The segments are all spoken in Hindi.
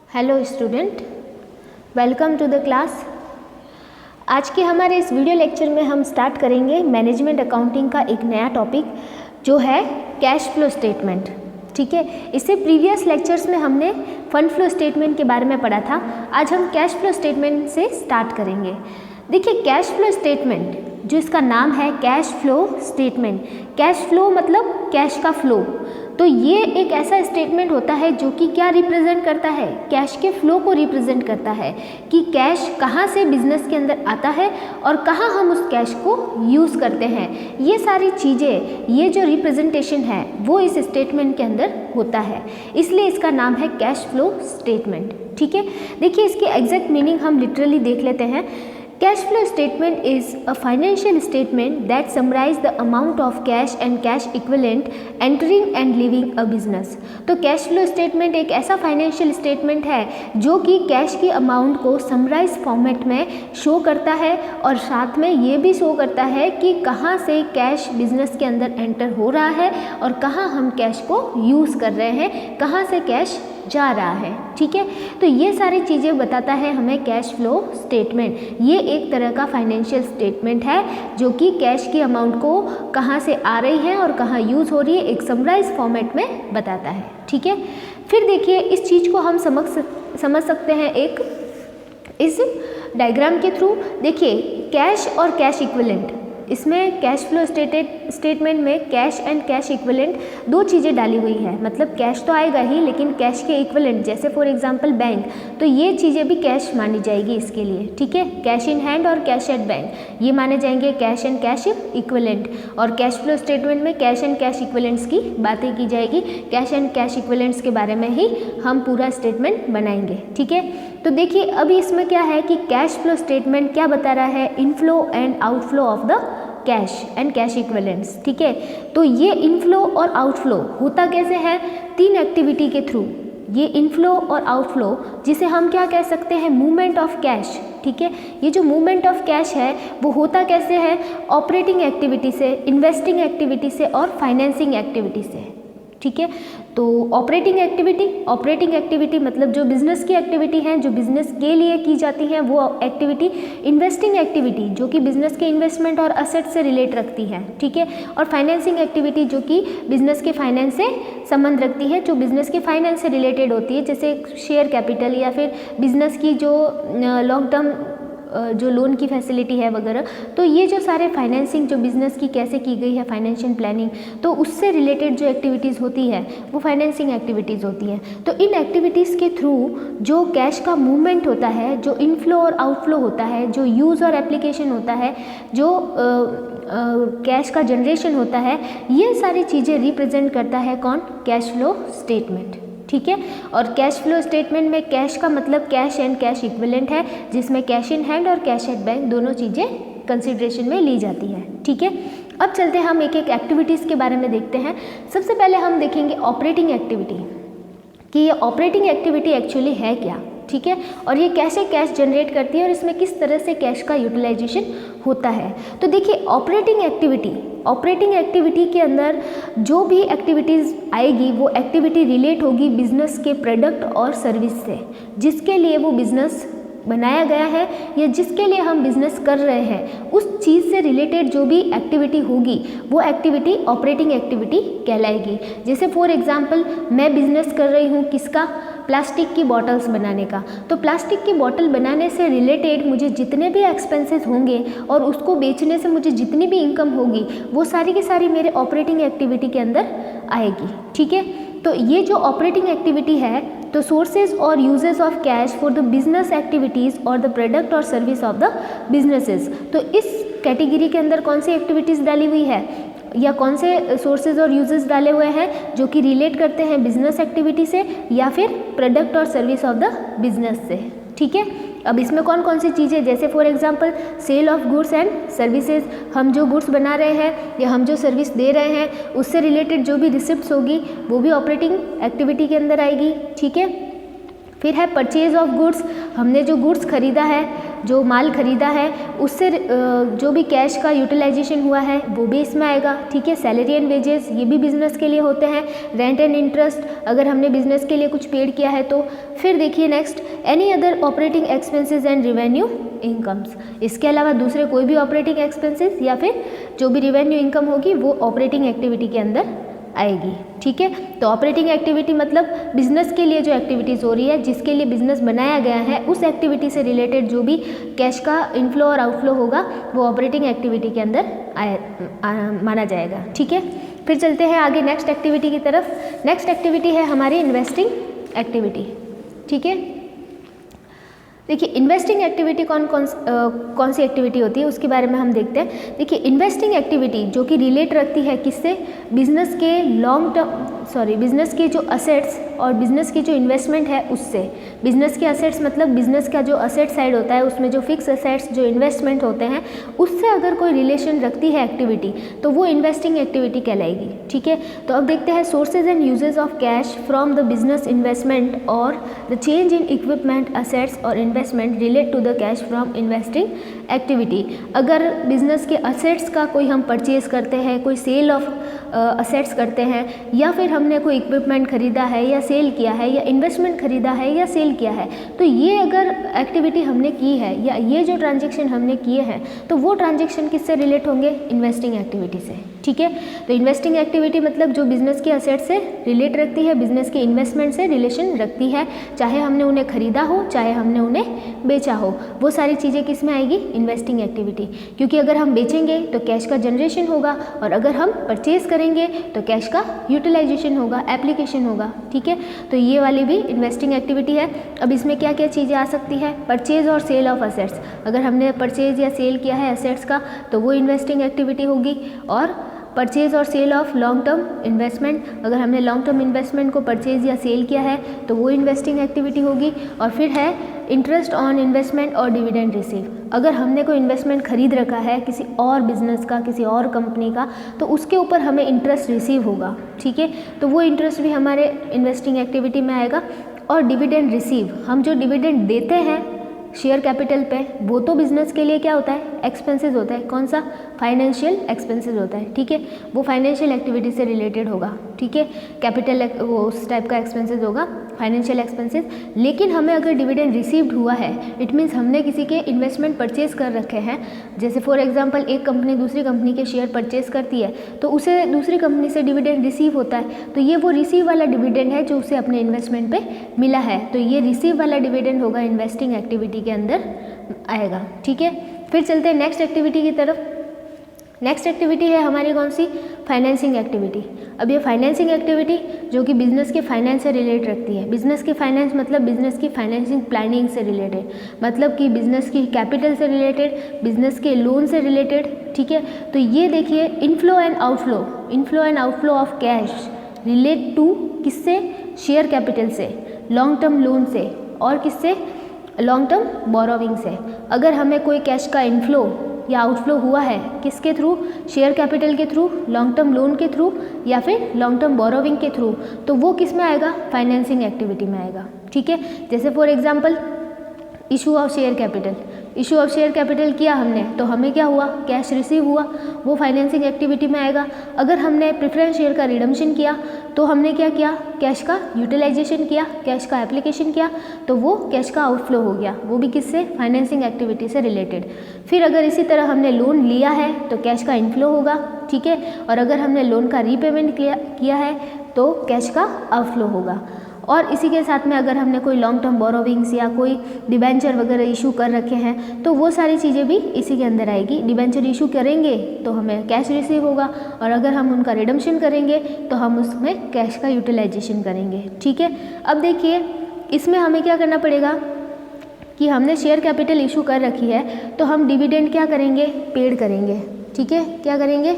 Hello student, welcome to the class. आज के हमारे इस वीडियो लेक्चर में हम स्टार्ट करेंगे मैनेजमेंट अकाउंटिंग का एक नया टॉपिक जो है कैश फ्लो स्टेटमेंट। ठीक है, इससे प्रीवियस लेक्चर्स में हमने फंड फ्लो स्टेटमेंट के बारे में पढ़ा था। आज हम कैश फ्लो स्टेटमेंट से स्टार्ट करेंगे। देखिए, कैश फ्लो स्टेटमेंट जो इसका नाम है cash flow statement, cash flow मतलब कैश का फ्लो। तो ये एक ऐसा स्टेटमेंट होता है जो कि क्या रिप्रेजेंट करता है, कैश के फ्लो को रिप्रेजेंट करता है कि कैश कहाँ से बिजनेस के अंदर आता है और कहाँ हम उस कैश को यूज़ करते हैं। ये सारी चीज़ें, ये जो रिप्रेजेंटेशन है वो इस स्टेटमेंट के अंदर होता है, इसलिए इसका नाम है कैश फ्लो स्टेटमेंट। ठीक है, देखिए इसकी एग्जैक्ट मीनिंग हम लिटरली देख लेते हैं। Cash flow statement is a financial statement that summarizes the amount of cash and cash equivalent entering and leaving a business। तो कैश फ्लो स्टेटमेंट एक ऐसा फाइनेंशियल स्टेटमेंट है जो कि कैश की अमाउंट को समराइज फॉर्मेट में शो करता है और साथ में ये भी शो करता है कि कहाँ से कैश बिजनेस के अंदर एंटर हो रहा है और कहाँ हम कैश को यूज़ कर रहे हैं, कहाँ से कैश जा रहा है। ठीक है, तो ये सारी चीज़ें बताता है हमें कैश फ्लो स्टेटमेंट। ये एक तरह का फाइनेंशियल स्टेटमेंट है जो कि कैश की अमाउंट को कहाँ से आ रही है और कहाँ यूज़ हो रही है एक समराइज फॉर्मेट में बताता है। ठीक है, फिर देखिए इस चीज़ को हम समझ सकते हैं एक इस डायग्राम के थ्रू। देखिए कैश और कैश इक्विवेलेंट, इसमें कैश फ्लो स्टेटमेंट में कैश एंड कैश इक्विवेलेंट दो चीज़ें डाली हुई है। मतलब कैश तो आएगा ही, लेकिन कैश के इक्विवेलेंट जैसे फॉर एग्जांपल बैंक, तो ये चीज़ें भी कैश मानी जाएगी इसके लिए। ठीक है, कैश इन हैंड और कैश एट बैंक ये माने जाएंगे कैश एंड कैश इक्विवेलेंट। और कैश फ्लो स्टेटमेंट में कैश एंड कैश इक्विवेलेंट्स की बातें की जाएगी। कैश एंड कैश इक्विवेलेंट्स के बारे में ही हम पूरा स्टेटमेंट बनाएंगे। ठीक है, तो देखिए अभी इसमें क्या है कि कैश फ्लो स्टेटमेंट क्या बता रहा है, inflow and outflow of the cash and cash equivalents. ठीक है, तो ये इनफ्लो और आउटफ्लो होता कैसे है, तीन एक्टिविटी के थ्रू। ये इनफ्लो और आउटफ्लो जिसे हम क्या कह सकते हैं, मूवमेंट ऑफ कैश। ठीक है, ये जो मूवमेंट ऑफ कैश है वो होता कैसे है, ऑपरेटिंग एक्टिविटी से, इन्वेस्टिंग एक्टिविटी से और फाइनेंसिंग एक्टिविटी से। ठीक है, तो ऑपरेटिंग एक्टिविटी मतलब जो बिजनेस की एक्टिविटी हैं, जो बिजनेस के लिए की जाती हैं वो एक्टिविटी। इन्वेस्टिंग एक्टिविटी जो कि बिजनेस के इन्वेस्टमेंट और असेट से रिलेट रखती है। ठीक है, और फाइनेंसिंग एक्टिविटी जो कि बिजनेस के फाइनेंस से संबंध रखती है, जो बिजनेस के फाइनेंस से रिलेटेड होती है, जैसे शेयर कैपिटल या फिर बिजनेस की जो लॉन्ग टर्म जो लोन की फैसिलिटी है वगैरह। तो ये जो सारे फाइनेंसिंग जो बिज़नेस की कैसे की गई है, फाइनेंशियल प्लानिंग, तो उससे रिलेटेड जो एक्टिविटीज़ होती है वो फाइनेंसिंग एक्टिविटीज़ होती हैं। तो इन एक्टिविटीज़ के थ्रू जो कैश का मूवमेंट होता है, जो इनफ्लो और आउटफ्लो होता है, जो यूज़ और एप्लीकेशन होता है, जो कैश का जनरेशन होता है, ये सारी चीज़ें रिप्रेजेंट करता है कौन, कैश फ्लो स्टेटमेंट। ठीक है, और कैश फ्लो स्टेटमेंट में कैश का मतलब कैश एंड कैश इक्विवेलेंट है, जिसमें कैश इन हैंड और कैश एट बैंक दोनों चीज़ें कंसिडरेशन में ली जाती हैं। ठीक है, अब चलते हैं हम एक एक एक्टिविटीज़ के बारे में देखते हैं। सबसे पहले हम देखेंगे ऑपरेटिंग एक्टिविटी कि ये ऑपरेटिंग एक्टिविटी एक्चुअली है क्या। ठीक है, और ये कैसे कैश जनरेट करती है और इसमें किस तरह से कैश का यूटिलाइजेशन होता है। तो देखिए ऑपरेटिंग एक्टिविटी के अंदर जो भी एक्टिविटीज़ आएगी वो एक्टिविटी रिलेट होगी बिजनेस के प्रोडक्ट और सर्विस से, जिसके लिए वो बिजनेस बनाया गया है या जिसके लिए हम बिजनेस कर रहे हैं, उस चीज़ से रिलेटेड जो भी एक्टिविटी होगी वो एक्टिविटी ऑपरेटिंग एक्टिविटी कहलाएगी। जैसे फॉर एग्जांपल मैं बिजनेस कर रही हूँ किसका, प्लास्टिक की बॉटल्स बनाने का। तो प्लास्टिक की बॉटल बनाने से रिलेटेड मुझे जितने भी एक्सपेंसेस होंगे और उसको बेचने से मुझे जितनी भी इनकम होगी वो सारी की सारी मेरे ऑपरेटिंग एक्टिविटी के अंदर आएगी। ठीक है, तो ये जो ऑपरेटिंग एक्टिविटी है, तो सोर्सेज और uses of cash for the business activities और द प्रोडक्ट और सर्विस ऑफ द बिजनेसेस। तो इस कैटेगरी के अंदर कौन सी एक्टिविटीज़ डाली हुई है या कौन से सोर्सेज और यूजेस डाले हुए हैं जो कि रिलेट करते हैं बिजनेस एक्टिविटी से या फिर प्रोडक्ट और सर्विस ऑफ द बिजनेस से। ठीक है, अब इसमें कौन कौन सी चीज़ें, जैसे for example sale of goods and services, हम जो गुड्स बना रहे हैं या हम जो सर्विस दे रहे हैं उससे रिलेटेड जो भी रिसिप्ट्स होगी वो भी ऑपरेटिंग एक्टिविटी के अंदर आएगी। ठीक है, फिर है परचेज ऑफ गुड्स, हमने जो गुड्स खरीदा है जो माल खरीदा है उससे जो भी कैश का यूटिलाइजेशन हुआ है वो भी इसमें आएगा, ठीक है। सैलरी एंड वेजेस ये भी बिजनेस के लिए होते हैं, रेंट एंड इंटरेस्ट अगर हमने बिजनेस के लिए कुछ पेड किया है तो। फिर देखिए next, any other operating expenses and revenue incomes, इसके अलावा दूसरे कोई भी ऑपरेटिंग एक्सपेंसेस या फिर जो भी रिवेन्यू इनकम होगी वो ऑपरेटिंग एक्टिविटी के अंदर आएगी, ठीक है। तो ऑपरेटिंग एक्टिविटी मतलब बिजनेस के लिए जो एक्टिविटीज़ हो रही है, जिसके लिए बिजनेस बनाया गया है, उस एक्टिविटी से रिलेटेड जो भी कैश का इनफ्लो और आउटफ्लो होगा वो ऑपरेटिंग एक्टिविटी के अंदर माना जाएगा, ठीक है। फिर चलते हैं आगे नेक्स्ट एक्टिविटी की तरफ। नेक्स्ट एक्टिविटी है हमारी इन्वेस्टिंग एक्टिविटी, ठीक है। देखिए इन्वेस्टिंग एक्टिविटी कौन सी एक्टिविटी होती है उसके बारे में हम देखते हैं। देखिए इन्वेस्टिंग एक्टिविटी जो कि रिलेट रखती है किससे, बिजनेस के बिजनेस के जो असेट्स और बिजनेस की जो इन्वेस्टमेंट है उससे। बिजनेस के असेट्स मतलब बिजनेस का जो असेट साइड होता है उसमें जो फिक्स असेट्स जो इन्वेस्टमेंट होते हैं उससे अगर कोई रिलेशन रखती है एक्टिविटी तो वो इन्वेस्टिंग एक्टिविटी कहलाएगी, ठीक है। तो अब देखते हैं sources and uses of cash from the business investment और the change in equipment assets और investment relate to the cash from investing activity. अगर बिजनेस के असेट्स का कोई हम परचेज करते हैं, कोई सेल ऑफ असेट्स करते हैं, या फिर हमने कोई इक्विपमेंट खरीदा है या सेल किया है, या इन्वेस्टमेंट खरीदा है या सेल किया है, तो ये अगर एक्टिविटी हमने की है या ये जो ट्रांजेक्शन हमने किए हैं तो वो ट्रांजेक्शन किससे रिलेट होंगे, इन्वेस्टिंग एक्टिविटी से, ठीक है। तो इन्वेस्टिंग एक्टिविटी मतलब जो बिजनेस के असेट से रिलेट रखती है, बिजनेस के इन्वेस्टमेंट से रिलेशन रखती है, चाहे हमने उन्हें खरीदा हो चाहे हमने उन्हें बेचा हो, वो सारी चीज़ें किस में आएगी, इन्वेस्टिंग एक्टिविटी। क्योंकि अगर हम बेचेंगे तो कैश का जनरेशन होगा और अगर हम परचेज करेंगे तो कैश का यूटिलाइजेशन होगा, एप्लीकेशन होगा, ठीक है। तो ये वाली भी इन्वेस्टिंग एक्टिविटी है। अब इसमें क्या क्या चीज़ें आ सकती है, परचेज और सेल ऑफ असेट्स, अगर हमने परचेज या सेल किया है असेट्स का तो वो इन्वेस्टिंग एक्टिविटी होगी। और परचेज और sale of long term investment, अगर हमने लॉन्ग टर्म इन्वेस्टमेंट को परचेज या सेल किया है तो वो इन्वेस्टिंग एक्टिविटी होगी। और फिर है इंटरेस्ट ऑन इन्वेस्टमेंट और डिविडेंड रिसीव, अगर हमने कोई इन्वेस्टमेंट खरीद रखा है किसी और बिजनेस का, किसी और कंपनी का, तो उसके ऊपर हमें इंटरेस्ट रिसीव होगा, ठीक है। तो वो इंटरेस्ट भी हमारे इन्वेस्टिंग एक्टिविटी में आएगा। और डिविडेंड रिसीव, हम जो डिविडेंड देते हैं शेयर कैपिटल पे, वो तो बिजनेस के लिए क्या होता है, एक्सपेंसेस होता है। कौन सा, फाइनेंशियल एक्सपेंसेस होता है, ठीक है। वो फाइनेंशियल एक्टिविटी से रिलेटेड होगा, ठीक है। कैपिटल वो उस टाइप का एक्सपेंसेस होगा, फाइनेंशियल एक्सपेंसेस। लेकिन हमें अगर डिविडेंड रिसीव्ड हुआ है, इट मीन्स हमने किसी के इन्वेस्टमेंट परचेज कर रखे हैं, जैसे फॉर एग्जांपल एक कंपनी दूसरी कंपनी के शेयर परचेज करती है तो उसे दूसरी कंपनी से डिविडेंड रिसीव होता है, तो ये वो रिसीव वाला डिविडेंड है जो उसे अपने इन्वेस्टमेंट पे मिला है, तो ये रिसीव वाला डिविडेंड होगा, इन्वेस्टिंग एक्टिविटी के अंदर आएगा, ठीक है। फिर चलते हैं नेक्स्ट एक्टिविटी की तरफ। नेक्स्ट एक्टिविटी है हमारी कौन सी, फाइनेंसिंग एक्टिविटी। अब ये फाइनेंसिंग एक्टिविटी जो कि बिजनेस के फाइनेंस से रिलेट रखती है। बिजनेस की फाइनेंस मतलब बिजनेस की फाइनेंसिंग प्लानिंग से रिलेटेड, मतलब कि बिजनेस की कैपिटल से रिलेटेड, बिजनेस के लोन से रिलेटेड, ठीक है। तो ये देखिए inflow and outflow of cash relate to किससे, शेयर कैपिटल से, लॉन्ग टर्म लोन से और किससे, लॉन्ग टर्म बोरोविंग से। अगर हमें कोई कैश का इनफ्लो या आउटफ्लो हुआ है किसके थ्रू, शेयर कैपिटल के थ्रू, लॉन्ग टर्म लोन के थ्रू या फिर लॉन्ग टर्म बोरोविंग के थ्रू, तो वो किस में आएगा, फाइनेंसिंग एक्टिविटी में आएगा, ठीक है। जैसे for example issue of share capital, issue of share capital किया हमने तो हमें क्या हुआ, कैश रिसीव हुआ, वो फाइनेंसिंग एक्टिविटी में आएगा। अगर हमने प्रेफरेंस शेयर का रिडम्पशन किया तो हमने क्या किया, कैश का यूटिलाइजेशन किया, कैश का एप्लीकेशन किया, तो वो कैश का आउटफ्लो हो गया, वो भी किससे, फाइनेंसिंग एक्टिविटी से रिलेटेड। फिर अगर इसी तरह हमने लोन लिया है तो कैश का इनफ्लो होगा, ठीक है। और अगर हमने लोन का रीपेमेंट किया है तो कैश का आउटफ्लो होगा। और इसी के साथ में अगर हमने कोई लॉन्ग टर्म बोरोविंग्स या कोई डिबेंचर वगैरह इशू कर रखे हैं तो वो सारी चीज़ें भी इसी के अंदर आएगी। डिबेंचर इशू करेंगे तो हमें कैश रिसीव होगा और अगर हम उनका रिडम्पशन करेंगे तो हम उसमें कैश का यूटिलाइजेशन करेंगे, ठीक है। अब देखिए इसमें हमें क्या करना पड़ेगा कि हमने शेयर कैपिटल इशू कर रखी है तो हम डिविडेंड क्या करेंगे, पेड करेंगे, ठीक है। क्या करेंगे,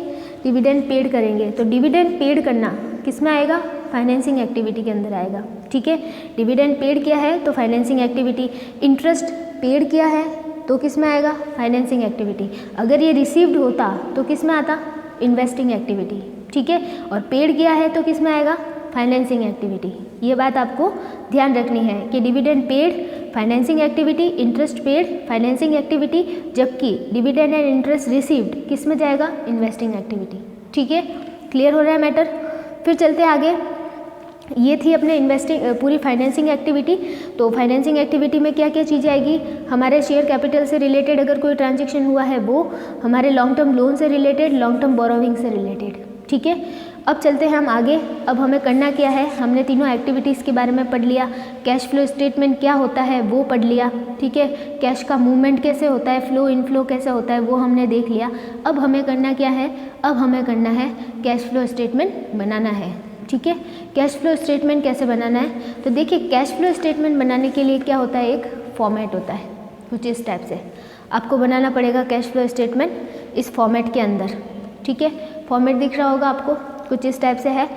डिविडेंड पेड करेंगे। तो डिविडेंड पेड करना किस में आएगा, फाइनेंसिंग एक्टिविटी के अंदर आएगा, ठीक है। डिविडेंड पेड किया है तो फाइनेंसिंग एक्टिविटी, इंटरेस्ट पेड किया है तो किस में आएगा, फाइनेंसिंग एक्टिविटी। अगर ये रिसीव्ड होता तो किस में आता, इन्वेस्टिंग एक्टिविटी, ठीक है। और पेड किया है तो किस में आएगा, फाइनेंसिंग एक्टिविटी। ये बात आपको ध्यान रखनी है कि dividend paid financing activity, interest paid financing activity, जबकि डिविडेंड एंड इंटरेस्ट रिसीव्ड किस में जाएगा, इन्वेस्टिंग एक्टिविटी। ठीक है, क्लियर हो रहा है मैटर। फिर चलते आगे, ये थी अपने इन्वेस्टिंग पूरी फाइनेंसिंग एक्टिविटी। तो फाइनेंसिंग एक्टिविटी में क्या क्या चीज़ें आएगी, हमारे शेयर कैपिटल से रिलेटेड अगर कोई ट्रांजेक्शन हुआ है वो, हमारे लॉन्ग टर्म लोन से रिलेटेड, लॉन्ग टर्म बोरोविंग से रिलेटेड। ठीक है, अब चलते हैं हम आगे। अब हमें करना क्या है, हमने तीनों एक्टिविटीज़ के बारे में पढ़ लिया, कैश फ्लो स्टेटमेंट क्या होता है वो पढ़ लिया। ठीक है, कैश का मूवमेंट कैसे होता है, फ्लो इनफ्लो कैसे होता है वो हमने देख लिया। अब हमें करना क्या है, अब हमें करना है कैश फ्लो स्टेटमेंट बनाना है। ठीक है, कैश फ्लो स्टेटमेंट कैसे बनाना है, तो देखिए कैश फ्लो स्टेटमेंट बनाने के लिए क्या होता है, एक फॉर्मेट होता है कुछ इस टाइप से। आपको बनाना पड़ेगा कैश फ्लो स्टेटमेंट इस फॉर्मेट के अंदर। ठीक है, फॉर्मेट दिख रहा होगा आपको, कुछ इस टाइप से है।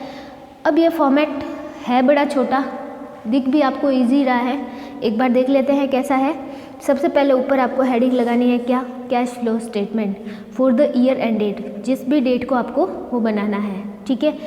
अब ये फॉर्मेट है बड़ा छोटा, दिख भी आपको इजी रहा है, एक बार देख लेते हैं कैसा है। सबसे पहले ऊपर आपको हेडिंग लगानी है क्या, cash flow statement for the year end date, जिस भी डेट को आपको वो बनाना है। ठीक है,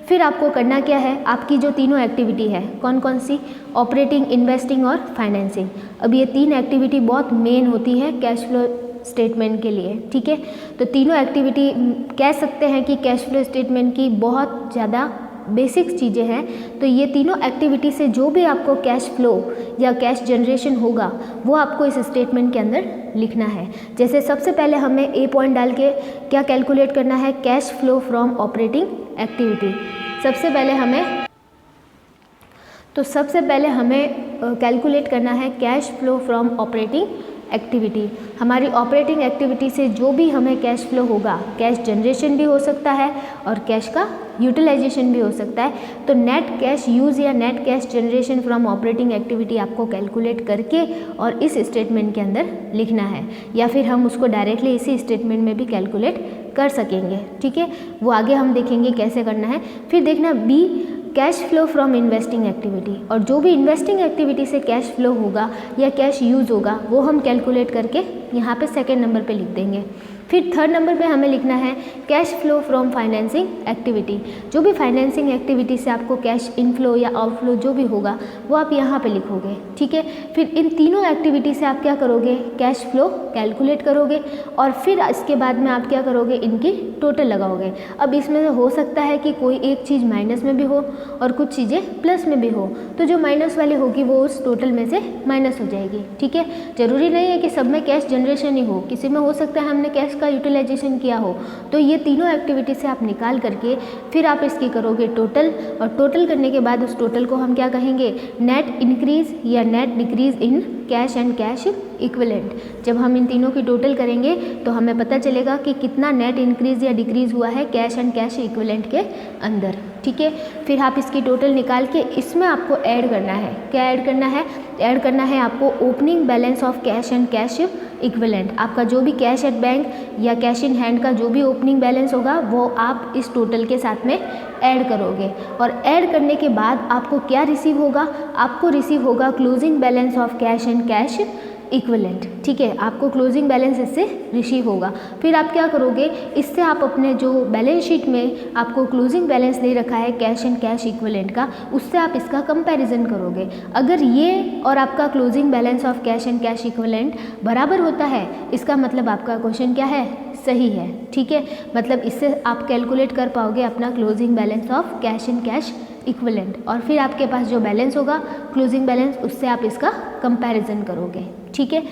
फिर आपको करना क्या है, आपकी जो तीनों एक्टिविटी है कौन कौन सी, ऑपरेटिंग, इन्वेस्टिंग और फाइनेंसिंग। अब ये तीन एक्टिविटी बहुत मेन होती है कैश फ्लो स्टेटमेंट के लिए। ठीक है, तो तीनों एक्टिविटी कह सकते हैं कि कैश फ्लो स्टेटमेंट की बहुत ज़्यादा बेसिक चीज़ें हैं। तो ये तीनों एक्टिविटी से जो भी आपको कैश फ्लो या कैश जनरेशन होगा वो आपको इस स्टेटमेंट के अंदर लिखना है। जैसे सबसे पहले हमें ए पॉइंट डाल के क्या कैलकुलेट करना है, cash flow from operating activity. सबसे पहले हमें कैलकुलेट करना है cash flow from operating activity. हमारी ऑपरेटिंग एक्टिविटी से जो भी हमें कैश फ्लो होगा, कैश जनरेशन भी हो सकता है और कैश का यूटिलाइजेशन भी हो सकता है। तो नेट कैश यूज़ या net cash generation from operating activity आपको कैलकुलेट करके और इस स्टेटमेंट के अंदर लिखना है, या फिर हम उसको डायरेक्टली इसी स्टेटमेंट में भी कैलकुलेट कर सकेंगे। ठीक है, वो आगे हम देखेंगे कैसे करना है। फिर देखना B, cash flow from investing activity, और जो भी इन्वेस्टिंग एक्टिविटी से कैश फ्लो होगा या कैश यूज़ होगा वो हम कैलकुलेट करके यहाँ पे सेकेंड नंबर पे लिख देंगे। फिर थर्ड नंबर पे हमें लिखना है cash flow from financing activity. जो भी फाइनेंसिंग एक्टिविटी से आपको कैश इनफ्लो या आउटफ्लो जो भी होगा वो आप यहाँ पे लिखोगे। ठीक है, फिर इन तीनों एक्टिविटी से आप क्या करोगे, कैश फ्लो कैलकुलेट करोगे और फिर इसके बाद में आप क्या करोगे, इनकी टोटल लगाओगे। अब इसमें से हो सकता है कि कोई एक चीज़ माइनस में भी हो और कुछ चीज़ें प्लस में भी हो, तो जो माइनस वाली होगी वो उस टोटल में से माइनस हो जाएगी। ठीक है, जरूरी नहीं है कि सब में कैश जनरेशन ही हो, किसी में हो सकता है हमने कैश का यूटिलाइजेशन किया हो। तो ये तीनों एक्टिविटी से आप निकाल करके फिर आप इसकी करोगे टोटल, और टोटल करने के बाद उस टोटल को हम क्या कहेंगे, नेट इंक्रीज या net decrease in cash and cash equivalent. जब हम इन तीनों की टोटल करेंगे तो हमें पता चलेगा कि कितना नेट इंक्रीज या डिक्रीज हुआ है कैश एंड कैश इक्विवेलेंट के अंदर। ठीक है, फिर आप इसकी टोटल निकाल के इसमें आपको ऐड करना है, क्या ऐड करना है, ऐड करना है आपको opening balance of cash and cash equivalent. आपका जो भी कैश एट बैंक या कैश इन हैंड का जो भी ओपनिंग बैलेंस होगा वो आप इस टोटल के साथ में ऐड करोगे, और ऐड करने के बाद आपको क्या रिसीव होगा, आपको रिसीव होगा closing balance of cash and cash equivalent. ठीक है, आपको क्लोजिंग बैलेंस इससे रिसीव होगा। फिर आप क्या करोगे, इससे आप अपने जो बैलेंस शीट में आपको क्लोजिंग बैलेंस दे रखा है कैश एंड कैश इक्विवेलेंट का, उससे आप इसका कंपैरिजन करोगे। अगर ये और आपका closing balance of cash and cash equivalent बराबर होता है, इसका मतलब आपका क्वेश्चन क्या है, सही है। ठीक है, मतलब इससे आप कैलकुलेट कर पाओगे अपना closing balance of cash and cash equivalent, और फिर आपके पास जो बैलेंस होगा क्लोजिंग बैलेंस, उससे आप इसका कंपैरिजन करोगे। ठीक है,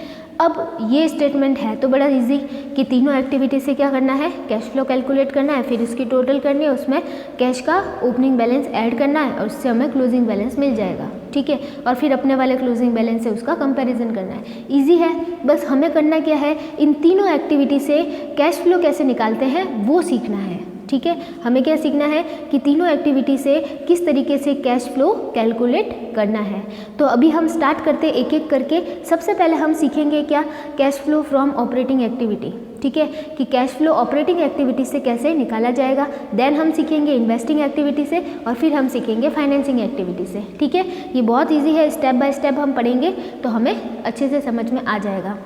अब ये स्टेटमेंट है तो बड़ा इजी कि तीनों एक्टिविटी से क्या करना है, कैश फ्लो कैलकुलेट करना है, फिर इसकी टोटल करनी है, उसमें कैश का ओपनिंग बैलेंस ऐड करना है और उससे हमें क्लोजिंग बैलेंस मिल जाएगा। ठीक है, और फिर अपने वाले क्लोजिंग बैलेंस से उसका कंपैरिजन करना है। इजी है, बस हमें करना क्या है, इन तीनों एक्टिविटी से कैश फ्लो कैसे निकालते हैं वो सीखना है। ठीक है, हमें क्या सीखना है कि तीनों एक्टिविटी से किस तरीके से कैश फ्लो कैलकुलेट करना है। तो अभी हम स्टार्ट करते एक एक करके। सबसे पहले हम सीखेंगे क्या, cash flow from operating activity. ठीक है, कि कैश फ्लो ऑपरेटिंग एक्टिविटी से कैसे निकाला जाएगा। देन हम सीखेंगे इन्वेस्टिंग एक्टिविटी से, और फिर हम सीखेंगे फाइनेंसिंग एक्टिविटी से। ठीक है, ये बहुत ईजी है, स्टेप बाय स्टेप हम पढ़ेंगे तो हमें अच्छे से समझ में आ जाएगा।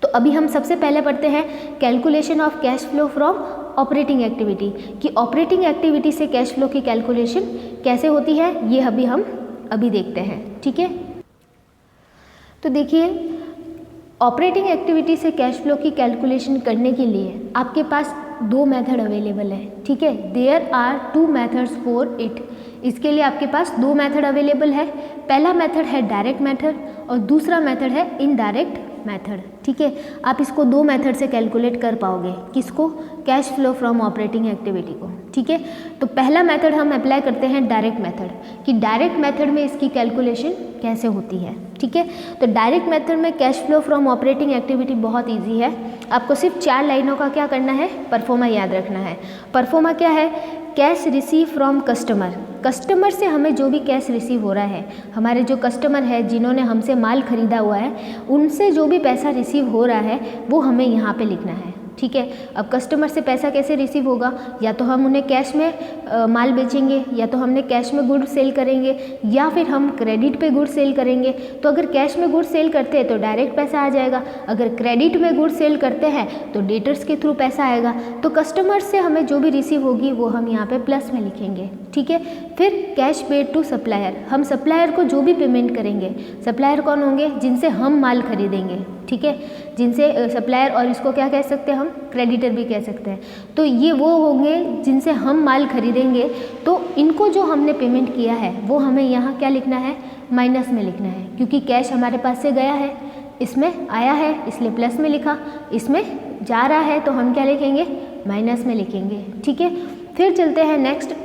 तो अभी हम सबसे पहले पढ़ते हैं calculation of cash flow from operating activity, कि ऑपरेटिंग एक्टिविटी से कैश फ्लो की कैलकुलेशन कैसे होती है ये हम अभी देखते हैं। ठीक है, तो देखिए ऑपरेटिंग एक्टिविटी से कैश फ्लो की कैलकुलेशन करने के लिए आपके पास दो मेथड अवेलेबल है। ठीक है, there are 2 methods for it. इसके लिए आपके पास दो मेथड अवेलेबल है। पहला मेथड है डायरेक्ट मेथड और दूसरा मेथड है इनडायरेक्ट मेथड। ठीक है, आप इसको दो मेथड से कैलकुलेट कर पाओगे। किसको? Cash flow from operating activity को। ठीक है, तो पहला मेथड हम अप्लाई करते हैं डायरेक्ट मेथड, कि डायरेक्ट मेथड में इसकी कैलकुलेशन कैसे होती है। ठीक है, तो डायरेक्ट मेथड में cash flow from operating activity बहुत ईजी है। आपको सिर्फ 4 लाइनों का क्या करना है? परफॉर्मा याद रखना है। परफॉर्मा क्या है? Cash receive from customer. Customer से हमें जो भी कैश रिसीव हो रहा है, हमारे जो कस्टमर है जिन्होंने हमसे माल खरीदा हुआ है, उनसे जो भी पैसा रिसीव हो रहा है वो हमें यहाँ पे लिखना है। ठीक है, अब कस्टमर से पैसा कैसे रिसीव होगा? या तो हम उन्हें कैश में माल बेचेंगे, या तो हमने कैश में गुड सेल करेंगे, या फिर हम क्रेडिट पे गुड सेल करेंगे। तो अगर कैश में गुड सेल करते हैं तो डायरेक्ट पैसा आ जाएगा, अगर क्रेडिट में गुड सेल करते हैं तो डेटर्स के थ्रू पैसा आएगा। तो कस्टमर से हमें जो भी रिसीव होगी वो हम यहाँ पे प्लस में लिखेंगे। ठीक है, फिर कैश पेड टू सप्लायर। हम सप्लायर को जो भी पेमेंट करेंगे, सप्लायर कौन होंगे? जिनसे हम माल खरीदेंगे। ठीक है, जिनसे सप्लायर, और इसको क्या कह सकते हैं हम? क्रेडिटर भी कह सकते हैं। तो ये वो होंगे जिनसे हम माल खरीदेंगे। तो इनको जो हमने पेमेंट किया है वो हमें यहाँ क्या लिखना है? माइनस में लिखना है, क्योंकि कैश हमारे पास से गया है, इसमें आया है इसलिए प्लस में लिखा, इसमें जा रहा है तो हम क्या लिखेंगे? माइनस में लिखेंगे। ठीक है, फिर चलते हैं नेक्स्ट,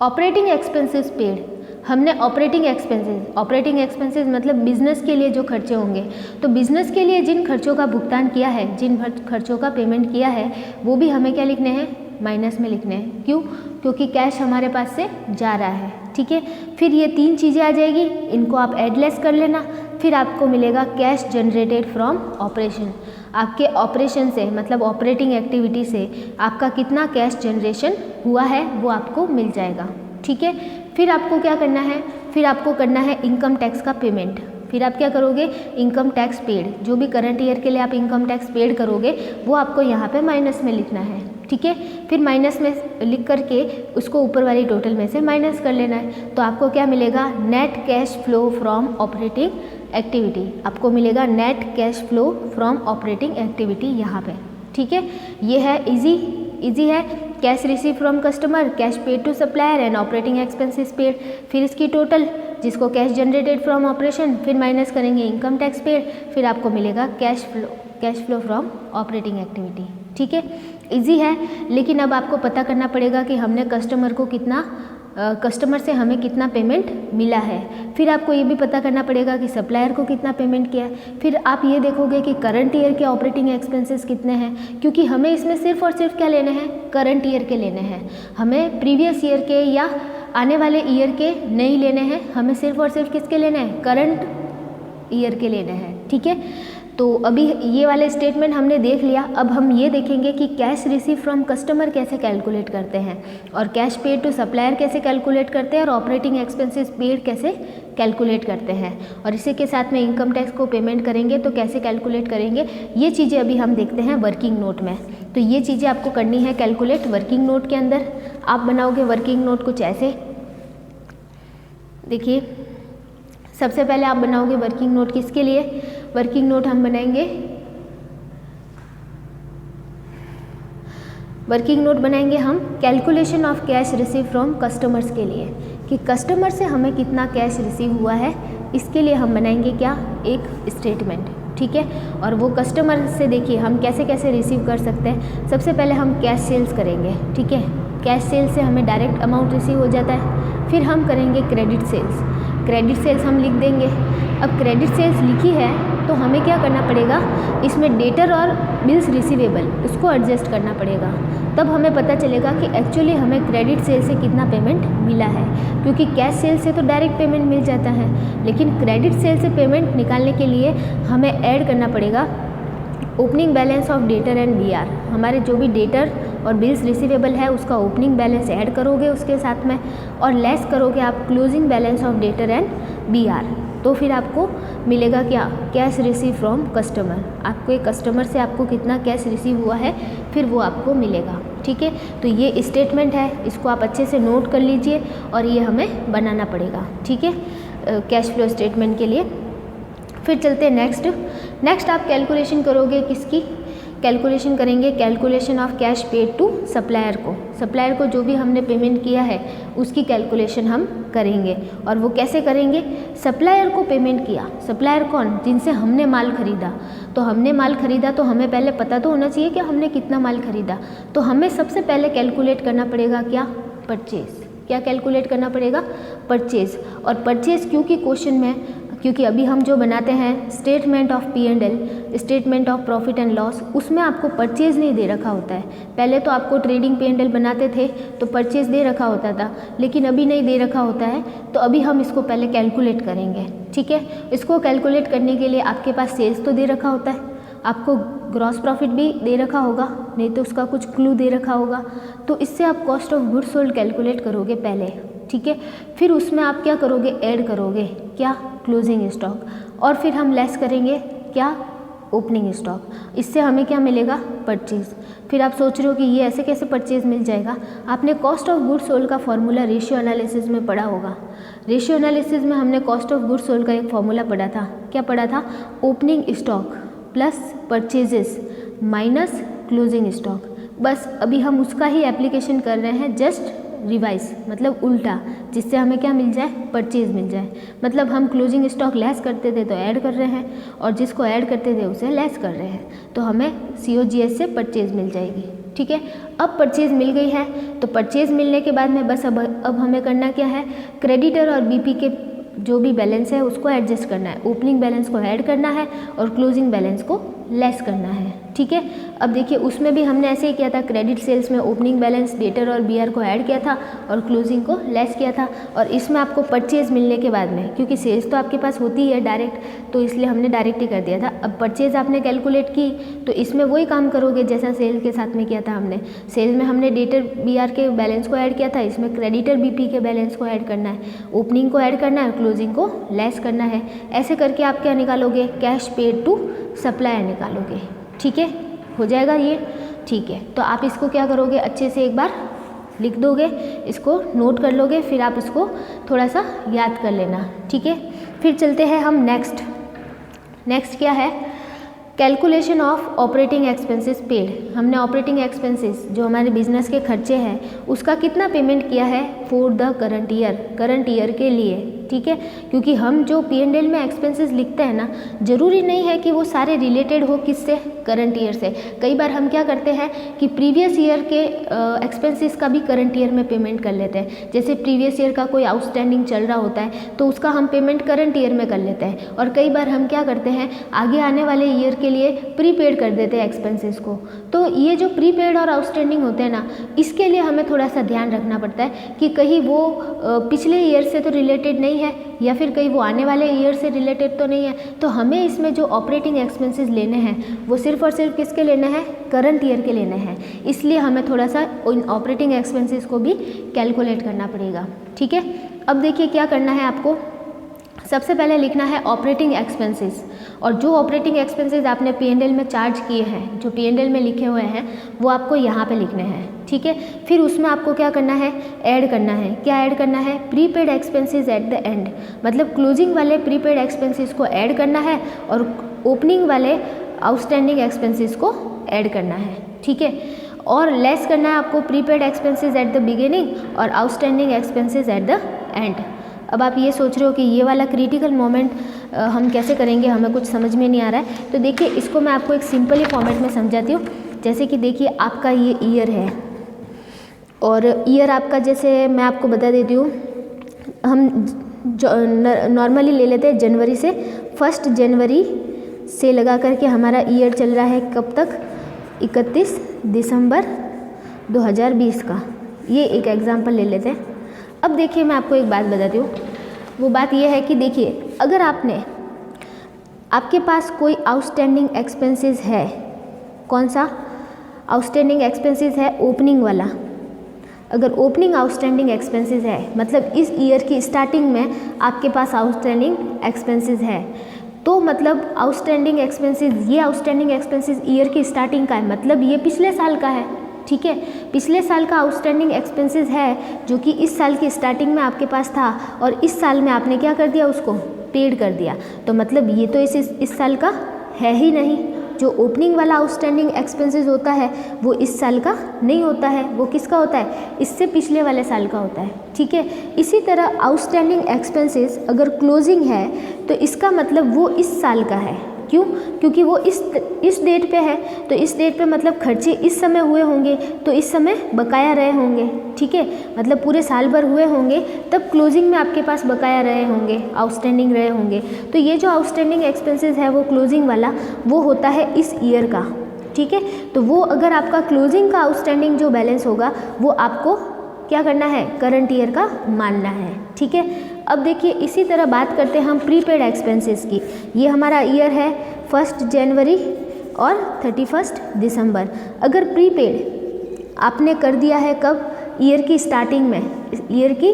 ऑपरेटिंग एक्सपेंसेस पेड। हमने ऑपरेटिंग एक्सपेंसेस मतलब बिजनेस के लिए जो खर्चे होंगे, तो बिजनेस के लिए जिन खर्चों का भुगतान किया है, जिन खर्चों का पेमेंट किया है, वो भी हमें क्या लिखने हैं? माइनस में लिखने हैं। क्यों? क्योंकि कैश हमारे पास से जा रहा है। ठीक है, फिर ये 3 चीज़ें आ जाएगी, इनको आप एडलेस कर लेना। फिर आपको मिलेगा कैश जनरेटेड फ्रॉम ऑपरेशन। आपके ऑपरेशन से मतलब ऑपरेटिंग एक्टिविटी से आपका कितना कैश जनरेशन हुआ है वो आपको मिल जाएगा। ठीक है, फिर आपको क्या करना है? फिर आपको करना है इनकम टैक्स का पेमेंट। फिर आप क्या करोगे? इनकम टैक्स पेड, जो भी करंट ईयर के लिए आप इनकम टैक्स पेड करोगे वो आपको यहाँ पे माइनस में लिखना है। ठीक है, फिर माइनस में लिख करके उसको ऊपर वाली टोटल में से माइनस कर लेना है। तो आपको क्या मिलेगा? Net cash flow from operating activity. आपको मिलेगा net cash flow from operating activity यहाँ पे। ठीक है, ये है इजी है। Cash receive from customer, cash paid to supplier and operating expenses paid. फिर इसकी टोटल, जिसको कैश जनरेटेड फ्रॉम ऑपरेशन, फिर माइनस करेंगे इनकम टैक्स पेड, फिर आपको मिलेगा cash flow from operating activity. ठीक है, इजी है, लेकिन अब आपको पता करना पड़ेगा कि हमने कस्टमर से हमें कितना पेमेंट मिला है। फिर आपको ये भी पता करना पड़ेगा कि सप्लायर को कितना पेमेंट किया है। फिर आप ये देखोगे कि करंट ईयर के ऑपरेटिंग एक्सपेंसेस कितने हैं, क्योंकि हमें इसमें सिर्फ और सिर्फ क्या लेने हैं? करंट ईयर के लेने हैं। हमें प्रीवियस ईयर के या आने वाले ईयर के नहीं लेने हैं, हमें सिर्फ और सिर्फ किसके लेने हैं? करंट ईयर के लेने हैं। ठीक है, तो अभी ये वाले स्टेटमेंट हमने देख लिया। अब हम ये देखेंगे कि कैश रिसीव फ्रॉम कस्टमर कैसे कैलकुलेट करते हैं, और कैश पेड टू सप्लायर कैसे कैलकुलेट करते हैं, और ऑपरेटिंग एक्सपेंसेस पेड कैसे कैलकुलेट करते हैं, और इसी के साथ में इनकम टैक्स को पेमेंट करेंगे तो कैसे कैलकुलेट करेंगे। ये चीज़ें अभी हम देखते हैं वर्किंग नोट में। तो ये चीज़ें आपको करनी है कैलकुलेट वर्किंग नोट के अंदर। आप बनाओगे वर्किंग नोट कुछ ऐसे, देखिए सबसे पहले आप बनाओगे वर्किंग नोट किसके लिए? वर्किंग नोट हम बनाएंगे, वर्किंग नोट बनाएंगे हम calculation of cash receive from customers के लिए, कि कस्टमर से हमें कितना कैश रिसीव हुआ है, इसके लिए हम बनाएंगे क्या? एक स्टेटमेंट। ठीक है, और वो कस्टमर से देखिए हम कैसे कैसे रिसीव कर सकते हैं। सबसे पहले हम कैश सेल्स करेंगे। ठीक है, कैश सेल्स से हमें डायरेक्ट अमाउंट रिसीव हो जाता है। फिर हम करेंगे क्रेडिट सेल्स। क्रेडिट सेल्स हम लिख देंगे। अब क्रेडिट सेल्स लिखी है तो हमें क्या करना पड़ेगा? इसमें डेटर और बिल्स रिसीवेबल उसको एडजस्ट करना पड़ेगा, तब हमें पता चलेगा कि एक्चुअली हमें क्रेडिट सेल से कितना पेमेंट मिला है। क्योंकि कैश सेल से तो डायरेक्ट पेमेंट मिल जाता है, लेकिन क्रेडिट सेल से पेमेंट निकालने के लिए हमें ऐड करना पड़ेगा opening balance of debtor and BR. हमारे जो भी डेटर और बिल्स रिसीवेबल है उसका ओपनिंग बैलेंस ऐड करोगे उसके साथ में, और लेस करोगे आप closing balance of debtor and BR. तो फिर आपको मिलेगा क्या? Cash receive from customer. आपको एक कस्टमर से आपको कितना कैश रिसीव हुआ है फिर वो आपको मिलेगा। ठीक है। तो ये स्टेटमेंट है, इसको आप अच्छे से नोट कर लीजिए और ये हमें बनाना पड़ेगा, ठीक है, कैश फ्लो स्टेटमेंट के लिए। फिर चलते हैं नेक्स्ट आप कैलकुलेशन करोगे, किसकी कैलकुलेशन करेंगे, calculation of cash paid to supplier को जो भी हमने पेमेंट किया है उसकी कैलकुलेशन हम करेंगे। और वो कैसे करेंगे, सप्लायर को पेमेंट किया, सप्लायर कौन, जिनसे हमने माल खरीदा। तो हमने माल खरीदा तो हमें पहले पता तो होना चाहिए कि हमने कितना माल खरीदा। तो हमें सबसे पहले कैलकुलेट करना पड़ेगा क्या, परचेज। क्या कैलकुलेट करना पड़ेगा, परचेज। और परचेज क्योंकि क्वेश्चन में, क्योंकि अभी हम जो बनाते हैं statement of P&L, statement of profit and loss, उसमें आपको परचेज नहीं दे रखा होता है। पहले तो आपको ट्रेडिंग P&L बनाते थे तो परचेज दे रखा होता था, लेकिन अभी नहीं दे रखा होता है। तो अभी हम इसको पहले कैलकुलेट करेंगे, ठीक है। इसको कैलकुलेट करने के लिए आपके पास सेल्स तो दे रखा होता है, आपको ग्रॉस प्रॉफिट भी दे रखा होगा, नहीं तो उसका कुछ क्लू दे रखा होगा। तो इससे आप cost of goods sold calculate करोगे पहले, ठीक है। फिर उसमें आप क्या करोगे, ऐड करोगे क्या, क्लोजिंग स्टॉक, और फिर हम लेस करेंगे क्या, ओपनिंग स्टॉक। इससे हमें क्या मिलेगा, परचेज। फिर आप सोच रहे हो कि ये ऐसे कैसे परचेज मिल जाएगा। आपने कॉस्ट ऑफ गुड्स सोल्ड का फॉर्मूला रेशियो एनालिसिस में पढ़ा होगा। रेशियो एनालिसिस में हमने कॉस्ट ऑफ गुड्स सोल्ड का एक फॉर्मूला पढ़ा था। क्या पढ़ा था, opening stock plus purchases minus closing stock. बस अभी हम उसका ही एप्लीकेशन कर रहे हैं, जस्ट रिवाइज, मतलब उल्टा, जिससे हमें क्या मिल जाए, परचेज मिल जाए। मतलब हम क्लोजिंग स्टॉक लेस करते थे तो ऐड कर रहे हैं, और जिसको ऐड करते थे उसे लेस कर रहे हैं, तो हमें COGS से परचेज मिल जाएगी, ठीक है। अब परचेज मिल गई है, तो परचेज मिलने के बाद में बस अब हमें करना क्या है, क्रेडिटर और BP के जो भी बैलेंस है उसको एडजस्ट करना है, ओपनिंग बैलेंस को ऐड करना है और क्लोजिंग बैलेंस को लेस करना है, ठीक है। अब देखिए उसमें भी हमने ऐसे ही किया था, क्रेडिट सेल्स में ओपनिंग बैलेंस, डेटर और BR को ऐड किया था और क्लोजिंग को लेस किया था। और इसमें आपको परचेज मिलने के बाद में, क्योंकि सेल्स तो आपके पास होती है डायरेक्ट, तो इसलिए हमने डायरेक्ट ही कर दिया था। अब परचेज आपने कैलकुलेट की तो इसमें वही काम करोगे जैसा सेल के साथ में किया था हमने। सेल में हमने डेटर BR के बैलेंस को ऐड किया था, इसमें क्रेडिटर BP के बैलेंस को ऐड करना है, ओपनिंग को ऐड करना है और क्लोजिंग को लेस करना है। ऐसे करके आप क्या निकालोगे, कैश पेड टू सप्लायर निकालोगे, ठीक है, हो जाएगा ये, ठीक है। तो आप इसको क्या करोगे, अच्छे से एक बार लिख दोगे, इसको नोट कर लोगे, फिर आप इसको थोड़ा सा याद कर लेना, ठीक है। फिर चलते हैं हम नेक्स्ट क्या है, calculation of operating expenses paid. हमने ऑपरेटिंग एक्सपेंसेस जो हमारे बिजनेस के खर्चे हैं उसका कितना पेमेंट किया है, फॉर द करंट ईयर के लिए, ठीक है। क्योंकि हम जो P&L में एक्सपेंसेस लिखते हैं ना, ज़रूरी नहीं है कि वो सारे रिलेटेड हो किससे, करंट ईयर से। कई बार हम क्या करते हैं कि प्रीवियस ईयर के एक्सपेंसेस का भी करंट ईयर में पेमेंट कर लेते हैं। जैसे प्रीवियस ईयर का कोई आउटस्टैंडिंग चल रहा होता है तो उसका हम पेमेंट करंट ईयर में कर लेते हैं। और कई बार हम क्या करते हैं, आगे आने वाले ईयर के लिए प्रीपेड कर देते हैं एक्सपेंसेस को। तो ये जो प्रीपेड और आउटस्टैंडिंग होते हैं ना, इसके लिए हमें थोड़ा सा ध्यान रखना पड़ता है कि कहीं वो पिछले ईयर से तो रिलेटेड नहीं है, या फिर कहीं वो आने वाले ईयर से रिलेटेड तो नहीं है। तो हमें इसमें जो ऑपरेटिंग एक्सपेंसेस लेने हैं वो सिर्फ और सिर्फ किसके लेने हैं, करंट ईयर के लेने हैं। इसलिए हमें थोड़ा सा उन ऑपरेटिंग एक्सपेंसेस को भी कैलकुलेट करना पड़ेगा, ठीक है। अब देखिए क्या करना है आपको, सबसे पहले लिखना है ऑपरेटिंग एक्सपेंसेस, और जो ऑपरेटिंग एक्सपेंसेस आपने P&L में चार्ज किए हैं, जो P&L में लिखे हुए हैं, वो आपको यहाँ पे लिखने हैं, ठीक है। फिर उसमें आपको क्या करना है, ऐड करना है। क्या ऐड करना है, prepaid expenses at the and, मतलब क्लोजिंग वाले प्रीपेड एक्सपेंसेस को ऐड करना है और ओपनिंग वाले आउटस्टैंडिंग एक्सपेंसेस को ऐड करना है, ठीक है। और लेस करना है आपको prepaid expenses at the beginning और outstanding expenses at the end. अब आप ये सोच रहे हो कि ये वाला क्रिटिकल मोमेंट हम कैसे करेंगे, हमें कुछ समझ में नहीं आ रहा है। तो देखिए इसको मैं आपको एक सिंपल ही फॉर्मेट में समझाती हूँ। जैसे कि देखिए आपका ये ईयर है, और ईयर आपका, जैसे मैं आपको बता देती हूँ, हम नॉर्मली ले लेते हैं जनवरी से, 1 जनवरी से लगा करके हमारा ईयर चल रहा है कब तक, 31 दिसंबर 2020 का। ये एक एग्जांपल ले लेते हैं। अब देखिए मैं आपको एक बात बताती हूँ, वो बात ये है कि देखिए अगर आपके पास कोई आउटस्टैंडिंग एक्सपेंसेस है, कौन सा आउटस्टैंडिंग एक्सपेंसेस है, ओपनिंग वाला। अगर ओपनिंग आउटस्टैंडिंग एक्सपेंसेस है, मतलब इस ईयर की स्टार्टिंग में आपके पास आउटस्टैंडिंग एक्सपेंसेस है, तो मतलब आउटस्टैंडिंग एक्सपेंसेस, ये आउटस्टैंडिंग एक्सपेंसेस ईयर की स्टार्टिंग का है, मतलब ये पिछले साल का है, ठीक है। पिछले साल का आउटस्टैंडिंग एक्सपेंसेस है जो कि इस साल की स्टार्टिंग में आपके पास था और इस साल में आपने क्या कर दिया, उसको पेड कर दिया। तो मतलब ये तो इस साल का है ही नहीं। जो ओपनिंग वाला आउटस्टैंडिंग एक्सपेंसेस होता है वो इस साल का नहीं होता है, वो किसका होता है, इससे पिछले वाले साल का होता है, ठीक है। इसी तरह आउटस्टैंडिंग एक्सपेंसेस अगर क्लोजिंग है तो इसका मतलब वो इस साल का है। क्यों? क्योंकि वो इस डेट पे है, तो इस डेट पे मतलब खर्चे इस समय हुए होंगे तो इस समय बकाया रहे होंगे, ठीक है। मतलब पूरे साल भर हुए होंगे तब क्लोजिंग में आपके पास बकाया रहे होंगे, आउटस्टैंडिंग रहे होंगे। तो ये जो आउटस्टैंडिंग एक्सपेंसेस है वो क्लोजिंग वाला वो होता है इस ईयर का, ठीक है। तो वो अगर आपका क्लोजिंग का आउटस्टैंडिंग जो बैलेंस होगा वो आपको क्या करना है, करंट ईयर का मानना है, ठीक है। अब देखिए इसी तरह बात करते हैं हम प्रीपेड एक्सपेंसेस की। ये हमारा ईयर है 1 जनवरी और 31 दिसंबर। अगर प्रीपेड आपने कर दिया है कब, ईयर की स्टार्टिंग में, ईयर की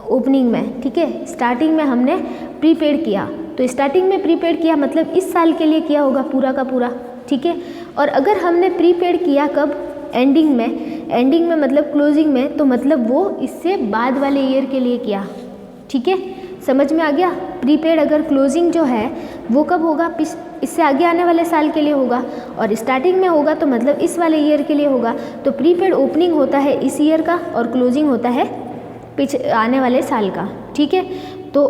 ओपनिंग में, ठीक है। स्टार्टिंग में हमने प्रीपेड किया, तो स्टार्टिंग में प्रीपेड किया मतलब इस साल के लिए किया होगा पूरा का पूरा, ठीक है। और अगर हमने प्रीपेड किया कब, एंडिंग में मतलब क्लोजिंग में, तो मतलब वो इससे बाद वाले ईयर के लिए किया, ठीक है। समझ में आ गया। प्रीपेड अगर क्लोजिंग जो है वो कब होगा, इससे आगे आने वाले साल के लिए होगा, और स्टार्टिंग में होगा तो मतलब इस वाले ईयर के लिए होगा। तो प्रीपेड ओपनिंग होता है इस ईयर का और क्लोजिंग होता है आने वाले साल का, ठीक है। तो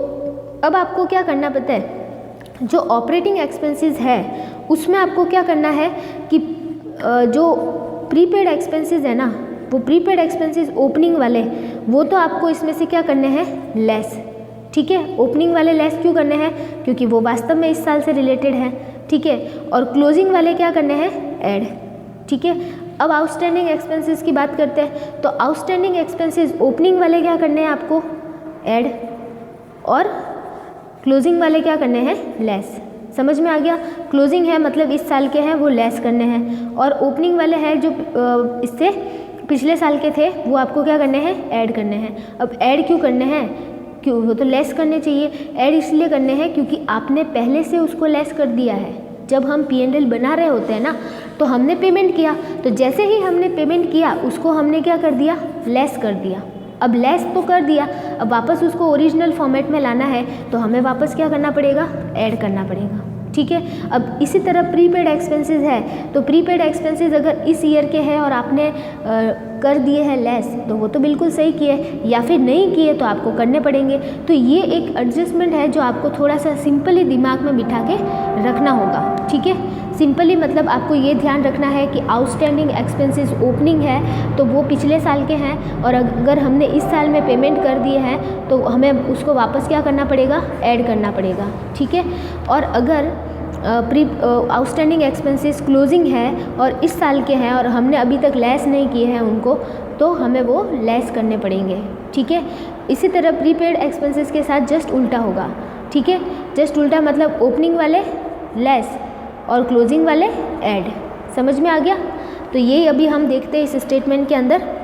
अब आपको क्या करना पता है, जो ऑपरेटिंग एक्सपेंसेस है उसमें आपको क्या करना है कि जो प्रीपेड एक्सपेंसेस है ना, वो प्रीपेड एक्सपेंसेस ओपनिंग वाले वो तो आपको इसमें से क्या करने हैं, लेस, ठीक है। ओपनिंग वाले लेस क्यों करने हैं, क्योंकि वो वास्तव में इस साल से रिलेटेड है, ठीक है। और क्लोजिंग वाले क्या करने हैं, ऐड, ठीक है। अब आउटस्टैंडिंग एक्सपेंसेस की बात करते हैं। तो आउटस्टैंडिंग एक्सपेंसेस ओपनिंग वाले क्या करने हैं आपको, ऐड, और क्लोजिंग वाले क्या करने हैं, लेस। समझ में आ गया। क्लोजिंग है मतलब इस साल के हैं वो लेस करने हैं, और ओपनिंग वाले हैं जो इससे पिछले साल के थे वो आपको क्या करने हैं, ऐड करने हैं। अब ऐड क्यों करने हैं, क्यों, वो तो लेस करने चाहिए। ऐड इसलिए करने हैं क्योंकि आपने पहले से उसको लेस कर दिया है। जब हम P&L बना रहे होते हैं ना तो हमने पेमेंट किया, तो जैसे ही हमने पेमेंट किया उसको हमने क्या कर दिया, लेस कर दिया। अब लेस तो कर दिया, अब वापस उसको ओरिजिनल फॉर्मेट में लाना है तो हमें वापस क्या करना पड़ेगा, ऐड करना पड़ेगा, ठीक है। अब इसी तरह प्रीपेड एक्सपेंसेस है, तो प्रीपेड एक्सपेंसेस अगर इस ईयर के हैं और आपने कर दिए हैं लेस तो वो तो बिल्कुल सही किए, या फिर नहीं किए तो आपको करने पड़ेंगे। तो ये एक एडजस्टमेंट है जो आपको थोड़ा सा सिंपली दिमाग में बिठा के रखना होगा, ठीक है। सिंपली मतलब आपको ये ध्यान रखना है कि आउटस्टैंडिंग एक्सपेंसेस ओपनिंग है तो वो पिछले साल के हैं, और अगर हमने इस साल में पेमेंट कर दिए हैं तो हमें उसको वापस क्या करना पड़ेगा, ऐड करना पड़ेगा, ठीक है। और अगर आउटस्टैंडिंग एक्सपेंसेस क्लोजिंग है और इस साल के हैं और हमने अभी तक लेस नहीं किए हैं उनको, तो हमें वो लेस करने पड़ेंगे, ठीक है। इसी तरह प्रीपेड एक्सपेंसेस के साथ जस्ट उल्टा होगा, ठीक है। जस्ट उल्टा मतलब ओपनिंग वाले लेस और क्लोजिंग वाले ऐड। समझ में आ गया। तो यही अभी हम देखते हैं इस स्टेटमेंट के अंदर।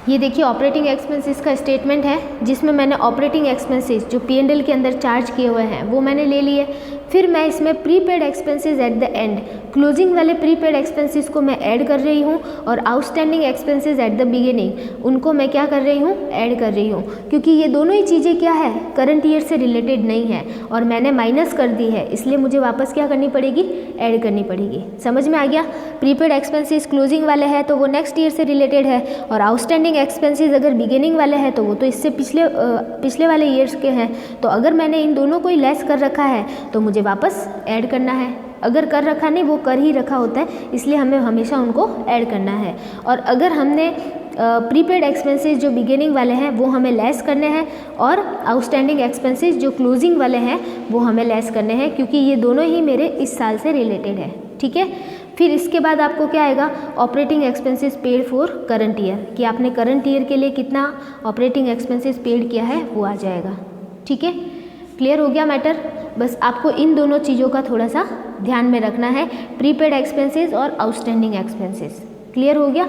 ये देखिए ऑपरेटिंग एक्सपेंसेस का स्टेटमेंट है जिसमें मैंने ऑपरेटिंग एक्सपेंसेस जो P&L के अंदर चार्ज किए हुए हैं वो मैंने ले लिए। फिर मैं इसमें prepaid expenses at the and, closing वाले प्रीपेड एक्सपेंसेस को मैं ऐड कर रही हूँ, और outstanding expenses at the beginning उनको मैं क्या कर रही हूँ, ऐड कर रही हूँ, क्योंकि ये दोनों ही चीज़ें क्या है, करंट ईयर से रिलेटेड नहीं है और मैंने माइनस कर दी है, इसलिए मुझे वापस क्या करनी पड़ेगी, ऐड करनी पड़ेगी। समझ में आ गया। प्रीपेड एक्सपेंसेस क्लोजिंग वाले हैं तो वो नेक्स्ट ईयर से रिलेटेड है, और आउटस्टैंडिंग एक्सपेंसेस अगर बिगिनिंग वाले हैं तो वो तो इससे पिछले वाले ईयर्स के हैं। तो अगर मैंने इन दोनों को ही लेस कर रखा है तो मुझे वापस ऐड करना है। अगर कर रखा नहीं, वो कर ही रखा होता है, इसलिए हमें हमेशा उनको ऐड करना है। और अगर हमने प्रीपेड एक्सपेंसेस जो बिगिनिंग वाले हैं वो हमें लेस करने हैं, और आउटस्टैंडिंग एक्सपेंसेस जो क्लोजिंग वाले हैं वो हमें लेस करने हैं, क्योंकि ये दोनों ही मेरे इस साल से रिलेटेड है, ठीक है। फिर इसके बाद आपको क्या आएगा, operating expenses paid for current year, कि आपने करंट ईयर के लिए कितना ऑपरेटिंग एक्सपेंसेस पेड किया है वो आ जाएगा, ठीक है। क्लियर हो गया मैटर। बस आपको इन दोनों चीज़ों का थोड़ा सा ध्यान में रखना है, प्रीपेड एक्सपेंसेस और आउटस्टैंडिंग एक्सपेंसेस। क्लियर हो गया।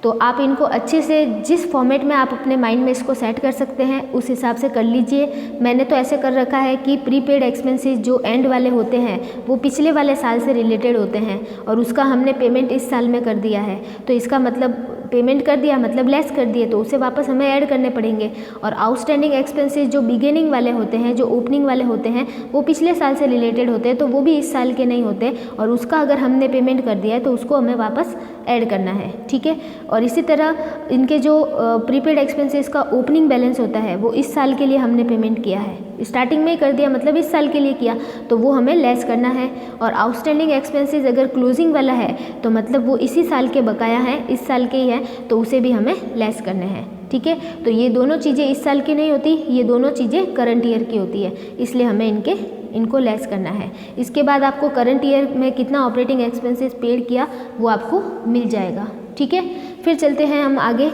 तो आप इनको अच्छे से जिस फॉर्मेट में आप अपने माइंड में इसको सेट कर सकते हैं उस हिसाब से कर लीजिए। मैंने तो ऐसे कर रखा है कि प्रीपेड एक्सपेंसेस जो एंड वाले होते हैं वो पिछले वाले साल से रिलेटेड होते हैं और उसका हमने पेमेंट इस साल में कर दिया है, तो इसका मतलब पेमेंट कर दिया मतलब लेस कर दिए, तो उसे वापस हमें ऐड करने पड़ेंगे। और आउटस्टैंडिंग एक्सपेंसेस जो बिगिनिंग वाले होते हैं, जो ओपनिंग वाले होते हैं, वो पिछले साल से रिलेटेड होते हैं, तो वो भी इस साल के नहीं होते और उसका अगर हमने पेमेंट कर दिया है तो उसको हमें वापस ऐड करना है, ठीक है। और इसी तरह इनके जो प्रीपेड एक्सपेंसेस का ओपनिंग बैलेंस होता है वो इस साल के लिए हमने पेमेंट किया है, स्टार्टिंग में कर दिया मतलब इस साल के लिए किया, तो वो हमें लेस करना है। और आउटस्टैंडिंग एक्सपेंसेस अगर क्लोजिंग वाला है तो मतलब वो इसी साल के बकाया है, इस साल के ही है, तो उसे भी हमें लेस करने हैं, ठीक है। तो ये दोनों चीज़ें इस साल की नहीं होती, ये दोनों चीज़ें करंट ईयर की होती है, इसलिए हमें इनको लेस करना है। इसके बाद आपको करंट ईयर में कितना ऑपरेटिंग एक्सपेंसेस पेड किया वो आपको मिल जाएगा, ठीक है। फिर चलते हैं हम आगे,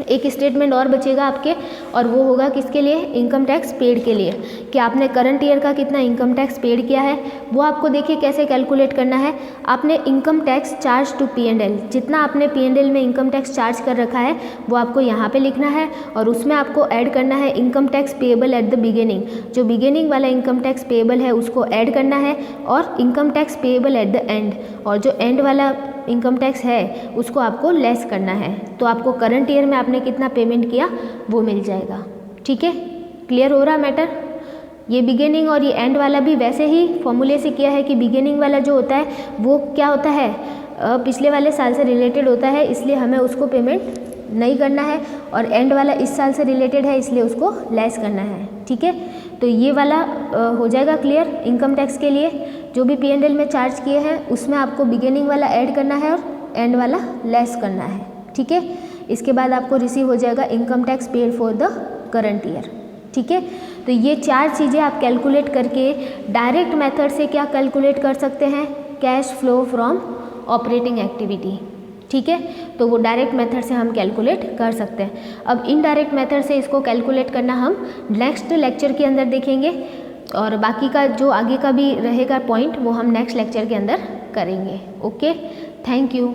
एक स्टेटमेंट और बचेगा आपके और वो होगा किसके लिए, इनकम टैक्स पेड के लिए, कि आपने करंट ईयर का कितना इनकम टैक्स पेड किया है। वो आपको देखिए कैसे कैलकुलेट करना है। आपने income tax charge to P&L, जितना आपने P&L में इनकम टैक्स चार्ज कर रखा है वो आपको यहाँ पे लिखना है और उसमें आपको ऐड करना है income tax payable eight the beginning, जो बिगिनिंग वाला इनकम टैक्स पेएबल है उसको ऐड करना है, और income tax payable eight the and, और जो एंड वाला इनकम टैक्स है उसको आपको लेस करना है। तो आपको करंट ईयर में आपने कितना पेमेंट किया वो मिल जाएगा, ठीक है। क्लियर हो रहा मैटर। ये बिगिनिंग और ये एंड वाला भी वैसे ही फॉर्मूले से किया है कि बिगिनिंग वाला जो होता है वो क्या होता है, पिछले वाले साल से रिलेटेड होता है, इसलिए हमें उसको पेमेंट नहीं करना है, और एंड वाला इस साल से रिलेटेड है इसलिए उसको लेस करना है, ठीक है। तो ये वाला हो जाएगा क्लियर। इनकम टैक्स के लिए जो भी P&L में चार्ज किए हैं उसमें आपको बिगिनिंग वाला ऐड करना है और एंड वाला लेस करना है, ठीक है। इसके बाद आपको रिसीव हो जाएगा income tax paid for the current year, ठीक है। तो ये चार चीज़ें आप कैलकुलेट करके डायरेक्ट मेथड से क्या कैलकुलेट कर सकते हैं, cash flow from operating activity, ठीक है। तो वो डायरेक्ट मेथड से हम कैलकुलेट कर सकते हैं। अब इनडायरेक्ट मेथड से इसको कैलकुलेट करना हम नेक्स्ट लेक्चर के अंदर देखेंगे, और बाकी का जो आगे का भी रहेगा पॉइंट वो हम नेक्स्ट लेक्चर के अंदर करेंगे। Okay, thank you.